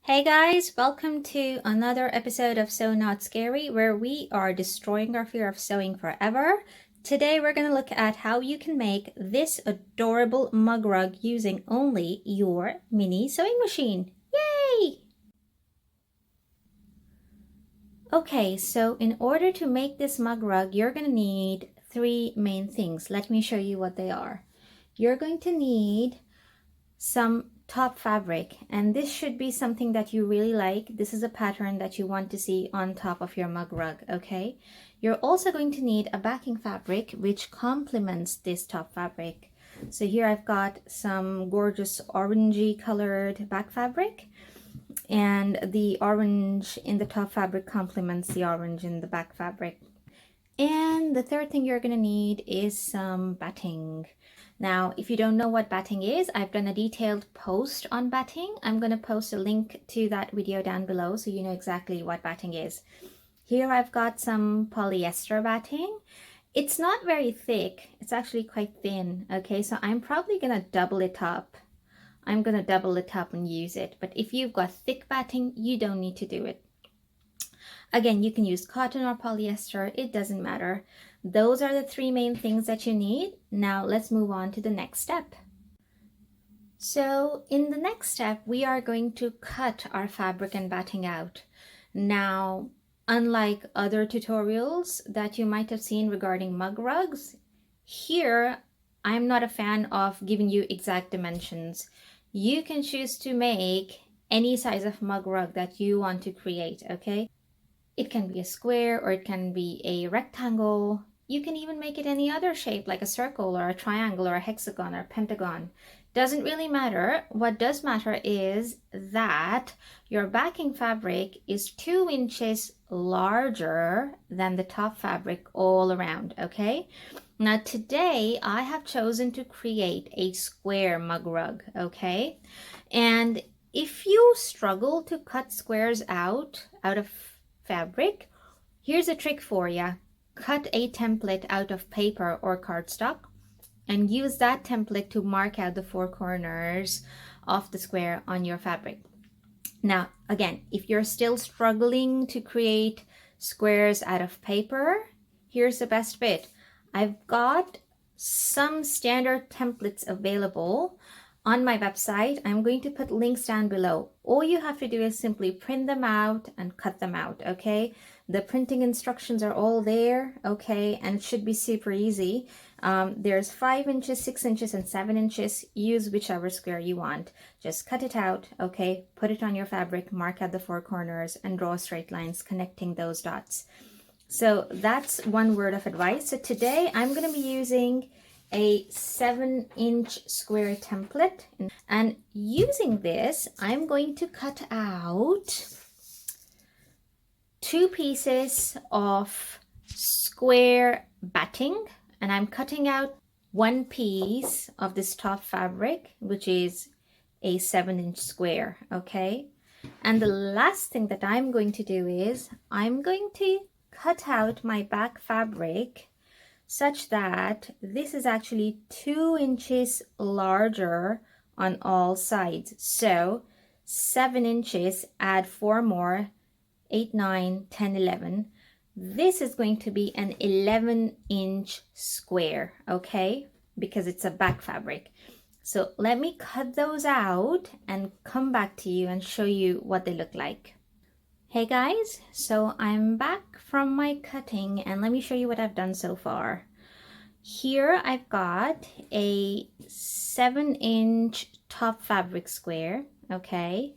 Hey guys, welcome to another episode of Sew Not Scary, where we are destroying our fear of sewing forever. Today we're going to look at how you can make this adorable mug rug using only your mini sewing machine. Yay! Okay, so in order to make this mug rug, you're going to need three main things. Let me show you what they are. You're going to need some top fabric, and this should be something that you really like. This is a pattern that you want to see on top of your mug rug, okay? You're also going to need a backing fabric which complements this top fabric. So here I've got some gorgeous orangey colored back fabric, and the orange in the top fabric complements the orange in the back fabric. And the third thing you're going to need is some batting. Now, if you don't know what batting is, I've done a detailed post on batting. I'm going to post a link to that video down below so you know exactly what batting is. Here I've got some polyester batting. It's not very thick. It's actually quite thin. Okay, so I'm probably going to double it up. I'm going to double it up and use it. But if you've got thick batting, you don't need to do it. Again, you can use cotton or polyester. It doesn't matter. Those are the three main things that you need. Now let's move on to the next step. So in the next step, we are going to cut our fabric and batting out. Now, unlike other tutorials that you might have seen regarding mug rugs, here I'm not a fan of giving you exact dimensions. You can choose to make any size of mug rug that you want to create, okay? It can be a square or it can be a rectangle. You can even make it any other shape like a circle or a triangle or a hexagon or a pentagon. Doesn't really matter. What does matter is that your backing fabric is 2 inches larger than the top fabric all around, okay? Now today I have chosen to create a square mug rug, okay? And if you struggle to cut squares out of fabric, here's a trick for you. Cut a template out of paper or cardstock and use that template to mark out the 4 corners of the square on your fabric. Now, again, if you're still struggling to create squares out of paper, here's the best bit. I've got some standard templates available on my website. I'm going to put links down below. All you have to do is simply print them out and cut them out, okay? The printing instructions are all there, okay? And it should be super easy. There's 5 inches, 6 inches, and 7 inches. Use whichever square you want. Just cut it out, okay? Put it on your fabric, mark out the 4 corners, and draw straight lines connecting those dots. So that's one word of advice. So today I'm going to be using a 7-inch square template, and using this I'm going to cut out 2 pieces of square batting, and I'm cutting out 1 piece of this top fabric, which is a 7-inch square, okay? And the last thing that I'm going to do is I'm going to cut out my back fabric such that this is actually 2 inches larger on all sides. So 7 inches, add 4 more, 8, 9, 10, 11. This is going to be an 11-inch square, okay? Because it's a back fabric. So let me cut those out and come back to you and show you what they look like. Hey guys, so I'm back from my cutting and let me show you what I've done so far. Here I've got a 7-inch top fabric square, okay?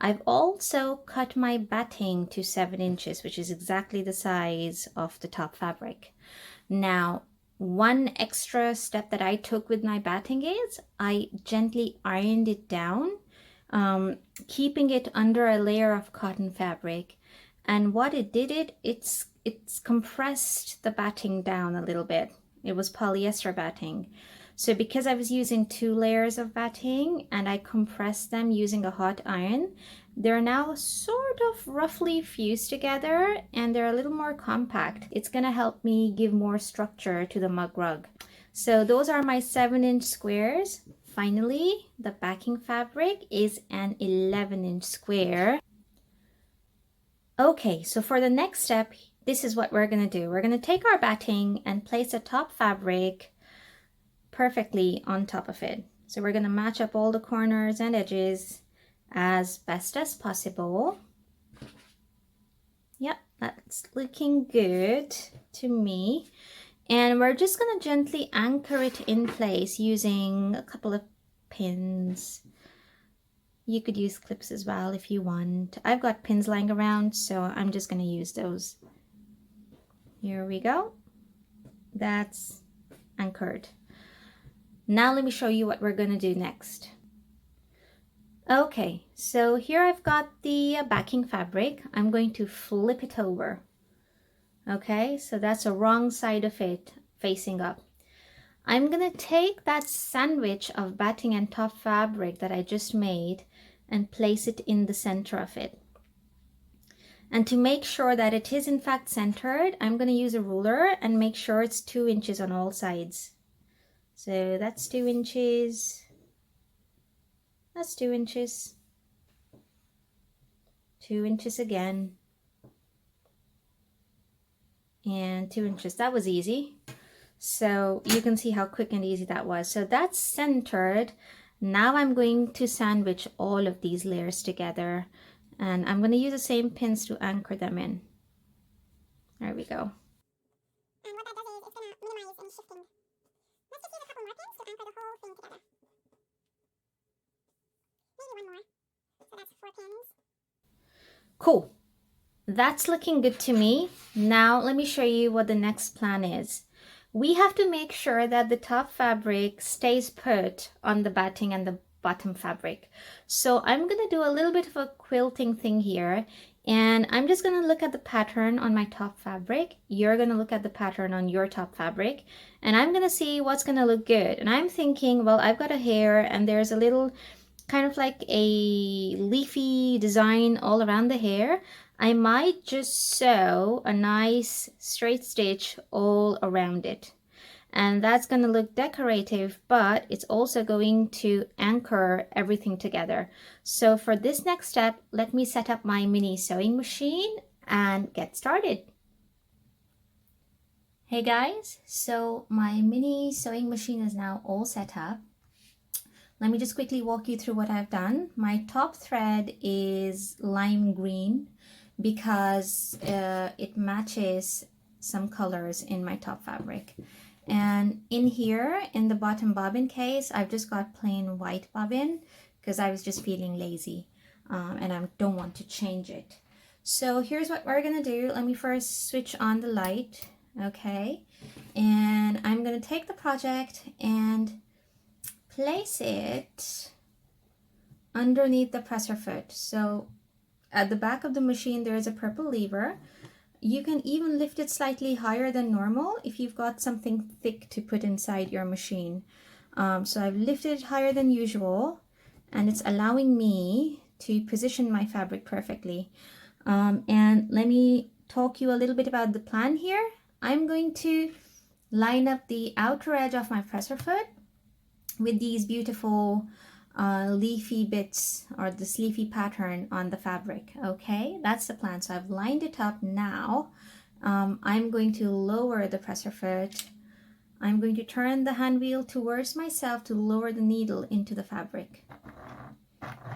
I've also cut my batting to 7 inches, which is exactly the size of the top fabric. Now, one extra step that I took with my batting is I gently ironed it down, keeping it under a layer of cotton fabric. And what it did, it's compressed the batting down a little bit. It was polyester batting. So because I was using 2 layers of batting and I compressed them using a hot iron, they're now sort of roughly fused together and they're a little more compact. It's going to help me give more structure to the mug rug. So those are my 7-inch squares. Finally, the backing fabric is an 11-inch square. Okay, so for the next step, this is what we're going to do. We're going to take our batting and place the top fabric perfectly on top of it. So we're going to match up all the corners and edges as best as possible. Yep, that's looking good to me. And we're just going to gently anchor it in place using a couple of pins. You could use clips as well if you want. I've got pins lying around, so I'm just going to use those. Here we go. That's anchored. Now let me show you what we're going to do next. Okay, so here I've got the backing fabric. I'm going to flip it over. Okay, so that's the wrong side of it facing up. I'm going to take that sandwich of batting and top fabric that I just made and place it in the center of it. And to make sure that it is in fact centered, I'm going to use a ruler and make sure it's 2 inches on all sides. So that's 2 inches. That's 2 inches. 2 inches again. And 2 inches. That was easy. So you can see how quick and easy that was. So that's centered. Now I'm going to sandwich all of these layers together. And I'm going to use the same pins to anchor them in. There we go. And what that does is it's going to minimize any shifting. Let's just use a couple more pins to anchor the whole thing together. Maybe one more. So that's 4 pins. Cool. That's looking good to me. Now let me show you what the next plan is. We have to make sure that the top fabric stays put on the batting and the bottom fabric. So I'm going to do a little bit of a quilting thing here, and I'm just going to look at the pattern on my top fabric. You're going to look at the pattern on your top fabric, and I'm going to see what's going to look good. And I'm thinking, well, I've got a hair and there's a little kind of like a leafy design all around the hair. I might just sew a nice straight stitch all around it. And that's going to look decorative, but it's also going to anchor everything together. So for this next step, let me set up my mini sewing machine and get started. Hey guys, so my mini sewing machine is now all set up. Let me just quickly walk you through what I've done. My top thread is lime green because it matches some colors in my top fabric. And in here, in the bottom bobbin case, I've just got plain white bobbin because I was just feeling lazy and I don't want to change it. So here's what we're gonna do. Let me first switch on the light, okay? And I'm gonna take the project and place it underneath the presser foot. So at the back of the machine, there is a purple lever. You can even lift it slightly higher than normal if you've got something thick to put inside your machine. So I've lifted it higher than usual, and it's allowing me to position my fabric perfectly. And let me talk you a little bit about the plan here. I'm going to line up the outer edge of my presser foot with these beautiful leafy bits or this leafy pattern on the fabric. Okay, that's the plan. So I've lined it up now. I'm going to lower the presser foot. I'm going to turn the hand wheel towards myself to lower the needle into the fabric.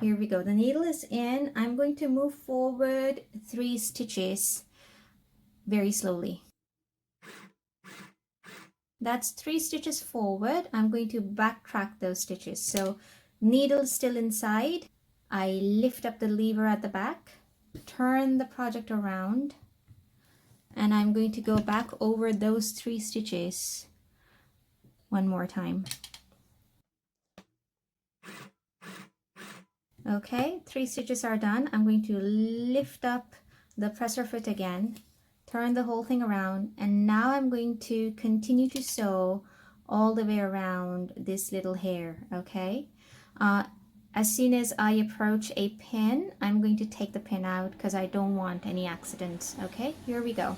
Here we go. The needle is in. I'm going to move forward 3 stitches very slowly. That's 3 stitches forward. I'm going to backtrack those stitches. So needle still inside. I lift up the lever at the back, turn the project around, and I'm going to go back over those 3 stitches one more time. Okay, 3 stitches are done. I'm going to lift up the presser foot again, turn the whole thing around, and now I'm going to continue to sew all the way around this little hair. Okay, as soon as I approach a pin, I'm going to take the pin out because I don't want any accidents. Okay, here we go.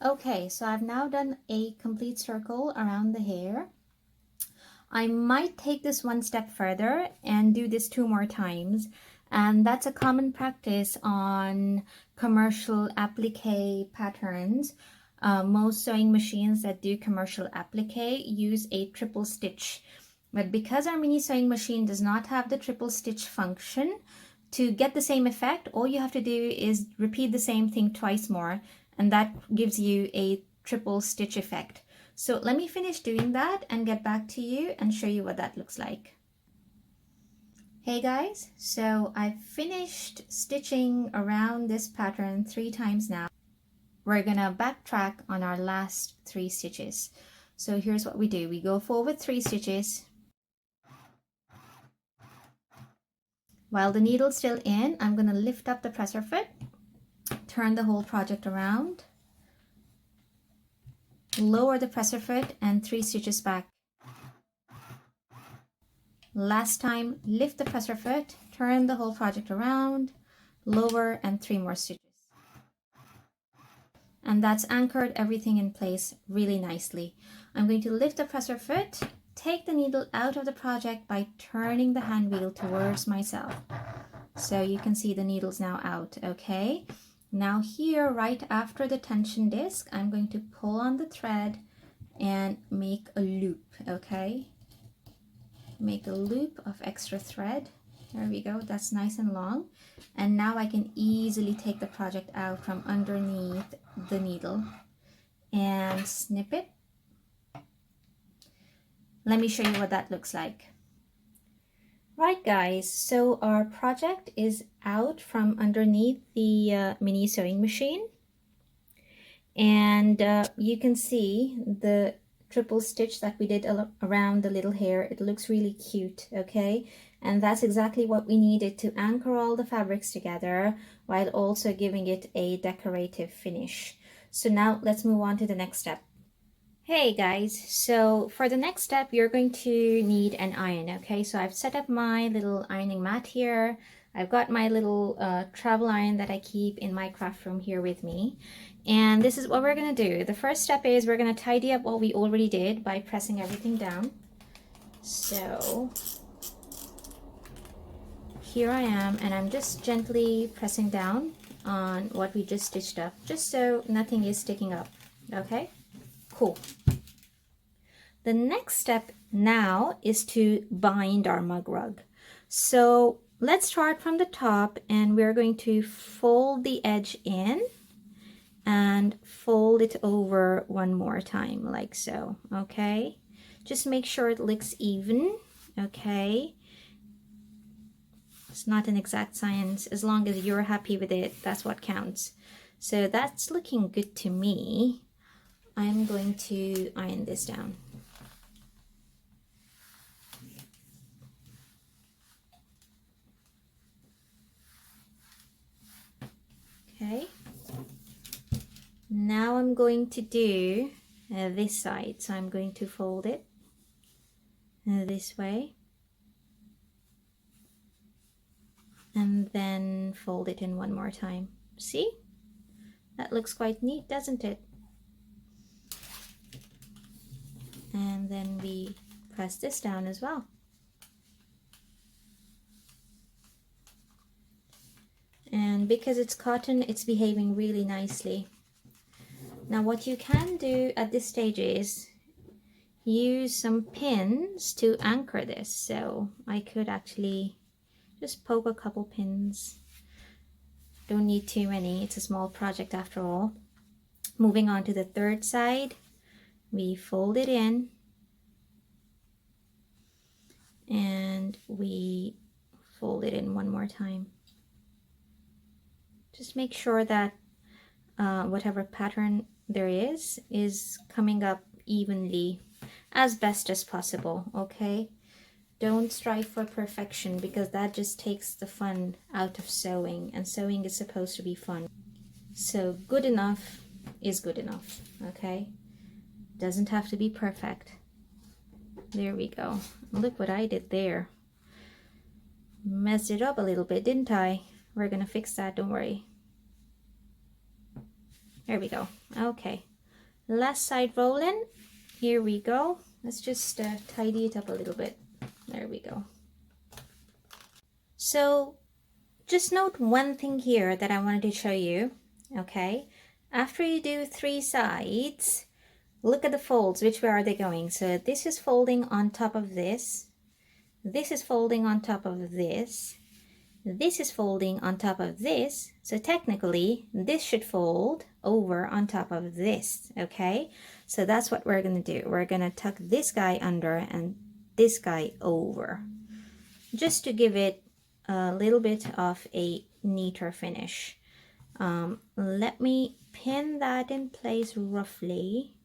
Okay, so I've now done a complete circle around the hair. I might take this one step further and do this 2 more times. And that's a common practice on commercial applique patterns. Most sewing machines that do commercial applique use a triple stitch. But because our mini sewing machine does not have the triple stitch function, to get the same effect, all you have to do is repeat the same thing twice more, and that gives you a triple stitch effect. So let me finish doing that and get back to you and show you what that looks like. Hey guys, so I've finished stitching around this pattern 3 times now. We're gonna backtrack on our last 3 stitches. So here's what we do. We go forward 3 stitches. While the needle's still in, I'm gonna lift up the presser foot, turn the whole project around, lower the presser foot and 3 stitches back. Last time, lift the presser foot, turn the whole project around, lower and 3 more stitches. And that's anchored everything in place really nicely. I'm going to lift the presser foot, take the needle out of the project by turning the hand wheel towards myself. So you can see the needle's now out, okay? Now here, right after the tension disc, I'm going to pull on the thread and make a loop, okay? Make a loop of extra thread. There we go, that's nice and long. And now I can easily take the project out from underneath the needle and snip it. Let me show you what that looks like. Right guys, so our project is out from underneath the mini sewing machine. And you can see the triple stitch that we did around the little hair. It looks really cute, okay? And that's exactly what we needed to anchor all the fabrics together while also giving it a decorative finish. So now let's move on to the next step. Hey guys, so for the next step, you're going to need an iron, okay? So I've set up my little ironing mat here. I've got my little travel iron that I keep in my craft room here with me. And this is what we're gonna do. The first step is we're gonna tidy up what we already did by pressing everything down. So here I am, and I'm just gently pressing down on what we just stitched up, just so nothing is sticking up, okay? Cool. The next step now is to bind our mug rug. So let's start from the top, and we're going to fold the edge in and fold it over one more time like so, okay? Just make sure it looks even, okay? It's not an exact science. As long as you're happy with it, that's what counts. So that's looking good to me. I'm going to iron this down. Okay. Now I'm going to do this side. So I'm going to fold it this way. And then fold it in one more time. See? That looks quite neat, doesn't it? And then we press this down as well. And because it's cotton, it's behaving really nicely. Now what you can do at this stage is use some pins to anchor this. So I could actually just poke a couple pins. Don't need too many, it's a small project after all. Moving on to the third side, we fold it in and we fold it in one more time. Just make sure that whatever pattern there is coming up evenly as best as possible, okay? Don't strive for perfection, because that just takes the fun out of sewing, and sewing is supposed to be fun. So good enough is good enough, okay? Doesn't have to be perfect. There we go. Look what I did there. Messed it up a little bit, didn't I? We're gonna fix that, don't worry. There we go. Okay. Last side rolling. Here we go. Let's just tidy it up a little bit. There we go. So just note one thing here that I wanted to show you, okay? After you do 3 sides, look at the folds. Which way are they going? So this is folding on top of this. This is folding on top of this. This is folding on top of this. So technically, this should fold over on top of this, okay? So that's what we're going to do. We're going to tuck this guy under and this guy over, just to give it a little bit of a neater finish. Let me pin that in place roughly.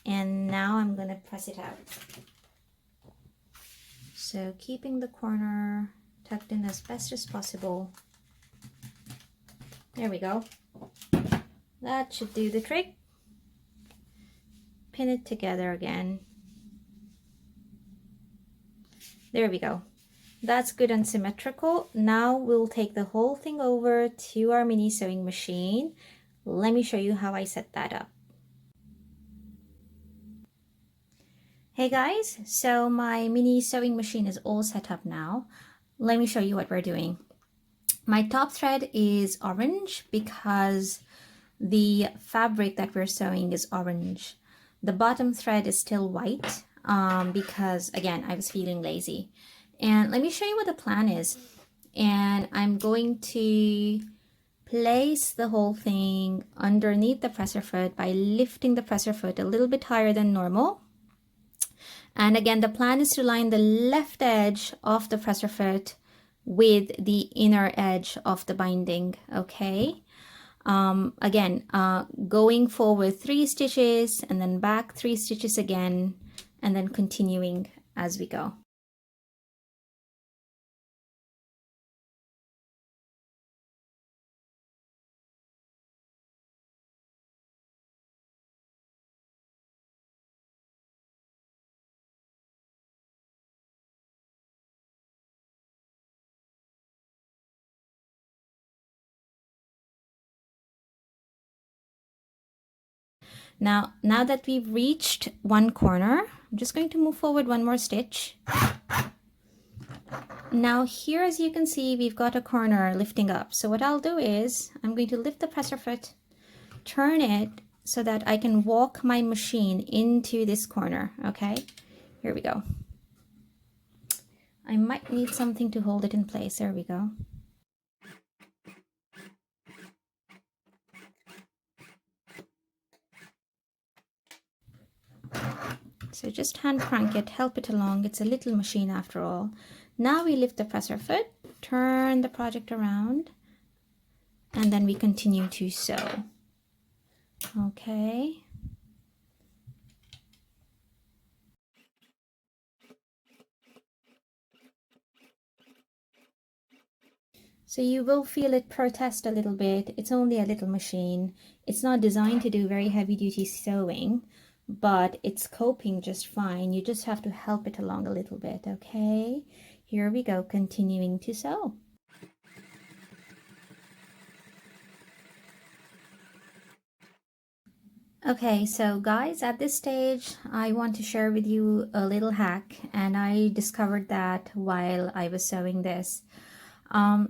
And now I'm going to press it out. So keeping the corner tucked in as best as possible. There we go. That should do the trick. Pin it together again. There we go. That's good and symmetrical. Now we'll take the whole thing over to our mini sewing machine. Let me show you how I set that up. Hey guys, so my mini sewing machine is all set up now. Let me show you what we're doing. My top thread is orange because the fabric that we're sewing is orange. The bottom thread is still white because, again, I was feeling lazy. And let me show you what the plan is. And I'm going to place the whole thing underneath the presser foot by lifting the presser foot a little bit higher than normal. And again, the plan is to line the left edge of the presser foot with the inner edge of the binding, okay? Going forward 3 stitches and then back 3 stitches again, and then continuing as we go. Now that we've reached one corner, I'm just going to move forward 1 more stitch. Now here, as you can see, we've got a corner lifting up. So what I'll do is I'm going to lift the presser foot, turn it so that I can walk my machine into this corner, okay? Here we go. I might need something to hold it in place. There we go. So just hand crank it, help it along. It's a little machine after all. Now we lift the presser foot, turn the project around, and then we continue to sew. Okay. So you will feel it protest a little bit. It's only a little machine. It's not designed to do very heavy duty sewing, but it's coping just fine. You just have to help it along a little bit, okay? Here we go, continuing to sew. Okay, so guys, at this stage, I want to share with you a little hack, and I discovered that while I was sewing this.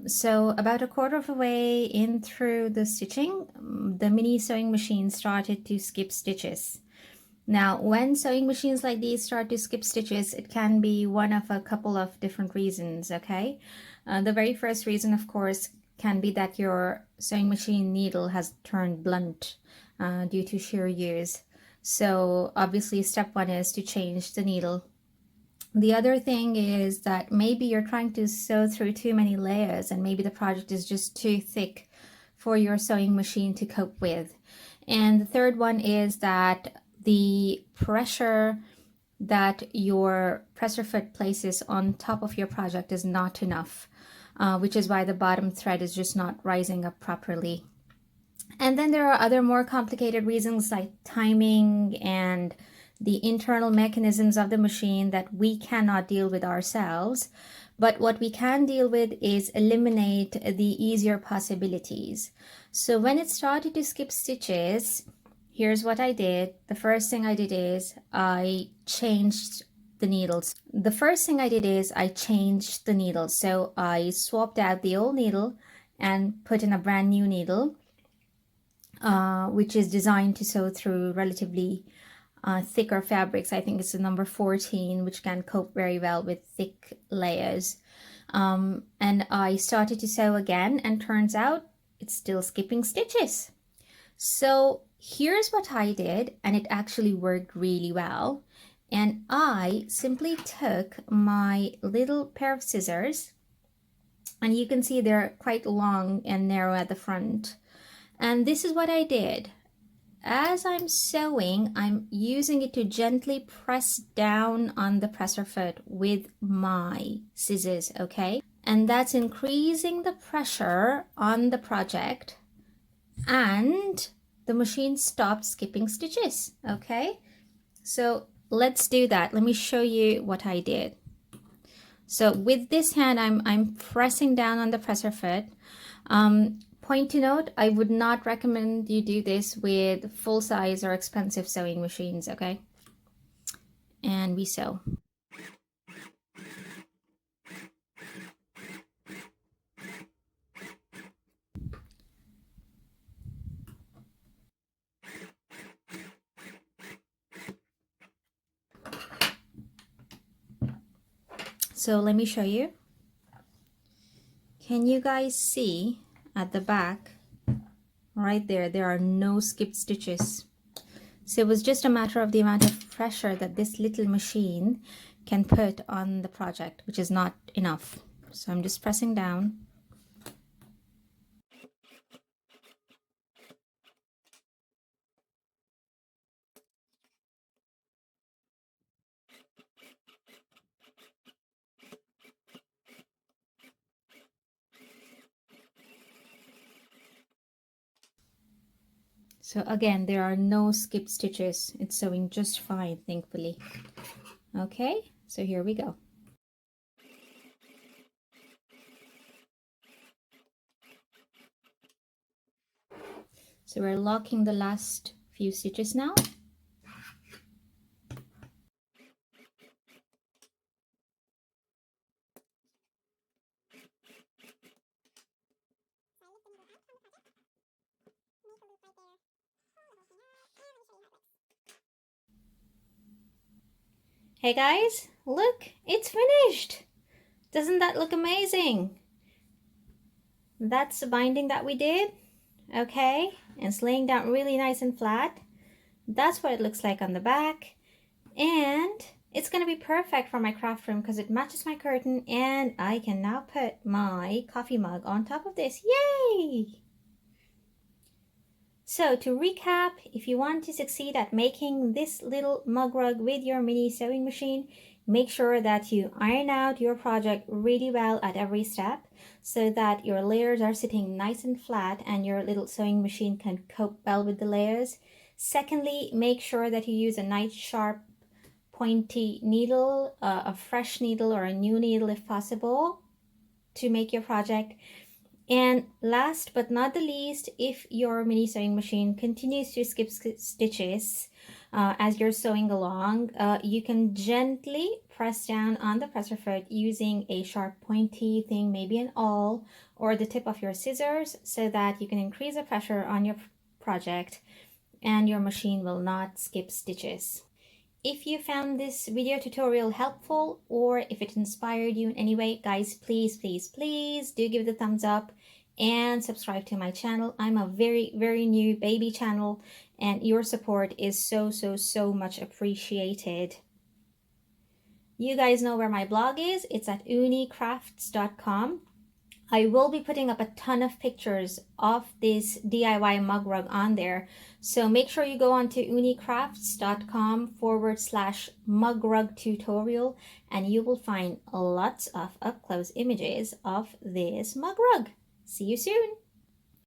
So about a quarter of the way in through the stitching, the mini sewing machine started to skip stitches. Now, when sewing machines like these start to skip stitches, it can be one of a couple of different reasons, okay? The very first reason, of course, can be that your sewing machine needle has turned blunt due to shear use. So obviously step 1 is to change the needle. The other thing is that maybe you're trying to sew through too many layers and maybe the project is just too thick for your sewing machine to cope with. And the third one is that the pressure that your presser foot places on top of your project is not enough, which is why the bottom thread is just not rising up properly. And then there are other more complicated reasons like timing and the internal mechanisms of the machine that we cannot deal with ourselves. But what we can deal with is eliminate the easier possibilities. So when it started to skip stitches, here's what I did. The first thing I did is I changed the needles. The first thing I did is I changed the needle. So I swapped out the old needle and put in a brand new needle, which is designed to sew through relatively thicker fabrics. I think it's the number 14, which can cope very well with thick layers. And I started to sew again, and turns out it's still skipping stitches. So here's what I did, and it actually worked really well. And I simply took my little pair of scissors, and you can see they're quite long and narrow at the front. And this is what I did. As I'm sewing, I'm using it to gently press down on the presser foot with my scissors, okay? And that's increasing the pressure on the project, and the machine stopped skipping stitches, okay? So let's do that. Let me show you what I did. So with this hand, I'm pressing down on the presser foot. Point to note, I would not recommend you do this with full size or expensive sewing machines, okay? And we sew. So let me show you. Can you guys see at the back, right there are no skipped stitches. So it was just a matter of the amount of pressure that this little machine can put on the project, which is not enough. So I'm just pressing down. So again, there are no skipped stitches. It's sewing just fine, thankfully. Okay, so here we go. So we're locking the last few stitches now. Hey guys, look, it's finished. Doesn't that look amazing? That's the binding that we did, okay? And it's laying down really nice and flat. That's what it looks like on the back. And it's gonna be perfect for my craft room because it matches my curtain, and I can now put my coffee mug on top of this. Yay! So to recap, if you want to succeed at making this little mug rug with your mini sewing machine, make sure that you iron out your project really well at every step so that your layers are sitting nice and flat and your little sewing machine can cope well with the layers. Secondly, make sure that you use a nice sharp pointy needle, a fresh needle or a new needle if possible, to make your project. And last but not the least, if your mini sewing machine continues to skip stitches as you're sewing along, you can gently press down on the presser foot using a sharp pointy thing, maybe an awl or the tip of your scissors, so that you can increase the pressure on your project and your machine will not skip stitches. If you found this video tutorial helpful, or if it inspired you in any way, guys, please do give it a thumbs up and subscribe to my channel. I'm a very new baby channel, and your support is so much appreciated. You guys know where my blog is. It's at ooniCrafts.com. I will be putting up a ton of pictures of this DIY mug rug on there. So make sure you go on to ooniCrafts.com/mug rug tutorial, and you will find lots of up-close images of this mug rug. See you soon.